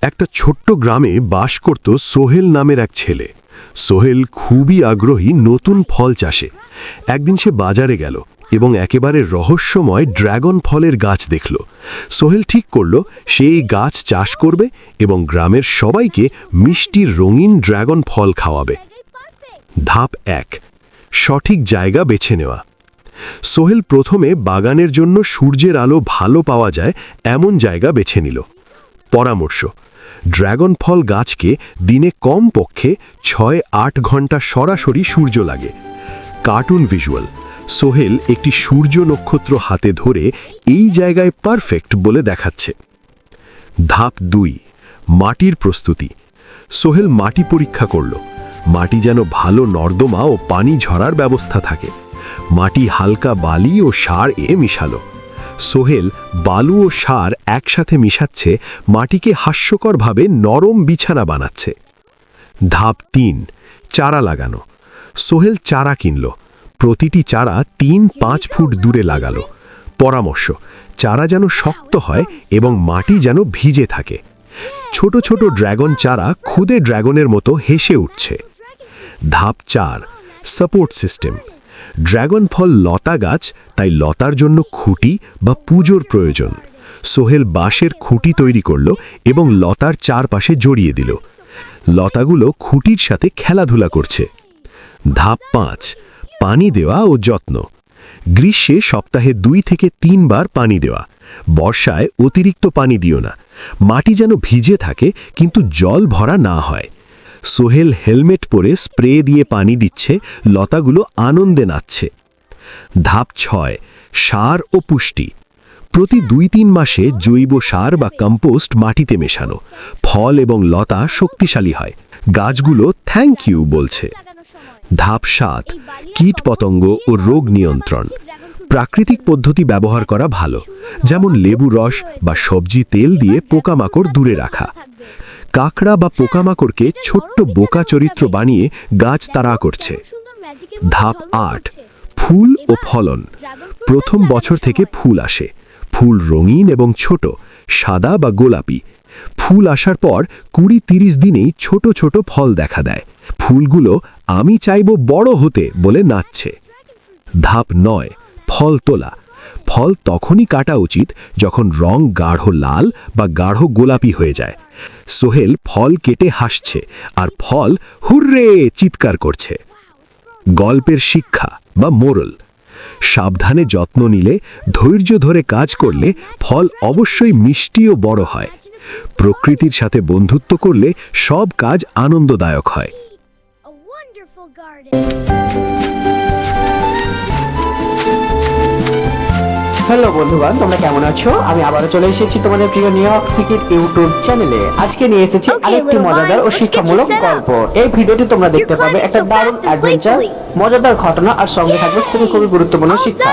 একটা ছোট্ট গ্রামে বাস করত সোহেল নামের এক ছেলে। সোহেল খুবই আগ্রহী নতুন ফল চাষে। একদিন সে বাজারে গেল এবং একেবারে রহস্যময় ড্রাগন ফলের গাছ দেখল। সোহেল ঠিক করল সে এই গাছ চাষ করবে এবং গ্রামের সবাইকে মিষ্টি রঙিন ড্রাগন ফল খাওয়াবে। ধাপ 1, সঠিক জায়গা বেছে নেওয়া। সোহেল প্রথমে বাগানের জন্য সূর্যের আলো ভালো পাওয়া যায় এমন জায়গা বেছে নিল। পরামর্শ: ড্রাগন ফল গাছকে দিনে কমপক্ষে 6-8 ঘন্টা সরাসরি সূর্য লাগে। কার্টুন ভিজুয়াল: সোহেল একটি সূর্য নক্ষত্র হাতে ধরে এই জায়গায় পারফেক্ট বলে দেখাচ্ছে। ধাপ 2, মাটির প্রস্তুতি। সোহেল মাটি পরীক্ষা করল। মাটি যেন ভালো নর্দমা ও পানি ঝরার ব্যবস্থা থাকে। মাটি হালকা বালি ও সার মিশালো। সোহেল বালু ও সার একসাথে মিশাচ্ছে, মাটিকে হাস্যকরভাবে নরম বিছানা বানাচ্ছে। ধাপ 3, চারা লাগানো। সোহেল চারা কিনল। প্রতিটি চারা 3-5 ফুট দূরে লাগালো। পরামর্শ: চারা যেন শক্ত হয় এবং মাটি যেন ভিজে থাকে। ছোট ছোট ড্রাগন চারা খুদে ড্রাগনের মতো হেসে উঠছে। ধাপ 4, সাপোর্ট সিস্টেম। ড্রাগন ফল লতা গাছ, তাই লতার জন্য খুঁটি বা পুজোর প্রয়োজন। সোহেল বাঁশের খুঁটি তৈরি করল এবং লতার চারপাশে জড়িয়ে দিল। লতাগুলো খুঁটির সাথে খেলাধুলা করছে। ধাপ 5, পানি দেওয়া ও যত্ন। গ্রীষ্মে সপ্তাহে 2 থেকে 3 বার পানি দেওয়া। বর্ষায় অতিরিক্ত পানি দিও না। মাটি যেন ভিজে থাকে কিন্তু জল ভরা না হয়। সোহেল হেলমেট পরে স্প্রে দিয়ে পানি দিচ্ছে, লতাগুলো আনন্দে নাচছে। ধাপ 6, সার ও পুষ্টি। প্রতি 2-3 মাসে জৈব সার বা কম্পোস্ট মাটিতে মেশানো। ফল এবং লতা শক্তিশালী হয়। গাছগুলো থ্যাংক ইউ বলছে। ধাপ 7, কীটপতঙ্গ ও রোগ নিয়ন্ত্রণ। প্রাকৃতিক পদ্ধতি ব্যবহার করা ভালো, যেমন লেবু রস বা সবজি তেল দিয়ে পোকামাকড় দূরে রাখা। কাকড়া বা পোকামাকড়কে ছোট্ট বোকা চরিত্র বানিয়ে গাছ তাড়া করছে। ধাপ 8, ফুল ও ফলন। প্রথম বছর থেকে ফুল আসে। ফুল রঙিন এবং ছোট, সাদা বা গোলাপি। ফুল আসার পর 20-30 দিনেই ছোট ছোট ফল দেখা দেয়। ফুলগুলো আমি চাইব বড় হতে বলে নাচছে। ধাপ 9, ফল তোলা। ফল তখনই কাটা উচিত যখন রং গাঢ় লাল বা গাঢ় গোলাপি হয়ে যায়। সোহেল ফল কেটে হাসছে আর ফল হুররে চিৎকার করছে। গল্পের শিক্ষা বা মোরাল: সাবধানে যত্ন নিলে, ধৈর্য ধরে কাজ করলে ফল অবশ্যই মিষ্টি ও বড় হয়। প্রকৃতির সাথে বন্ধুত্ব করলে সব কাজ আনন্দদায়ক হয়। হ্যালো বন্ধুগণ, তোমরা কেমন আছো? আমি আবারও চলে এসেছি তোমাদের প্রিয় নিউ ইয়র্ক সিকিট ইউটিউব চ্যানেলে। আজকে নিয়ে এসেছি আরেকটি মজাদার ও শিক্ষামূলক গল্প। এই ভিডিওটি তোমরা দেখতে পাবে একটা দারুণ অ্যাডভেঞ্চার, মজাদার ঘটনা আর সঙ্গে থাকবে খুবই খুবই গুরুত্বপূর্ণ শিক্ষা।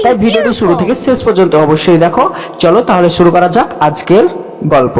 তাই ভিডিওটি শুরু থেকে শেষ পর্যন্ত অবশ্যই দেখো। চলো তাহলে শুরু করা যাক আজকের গল্প।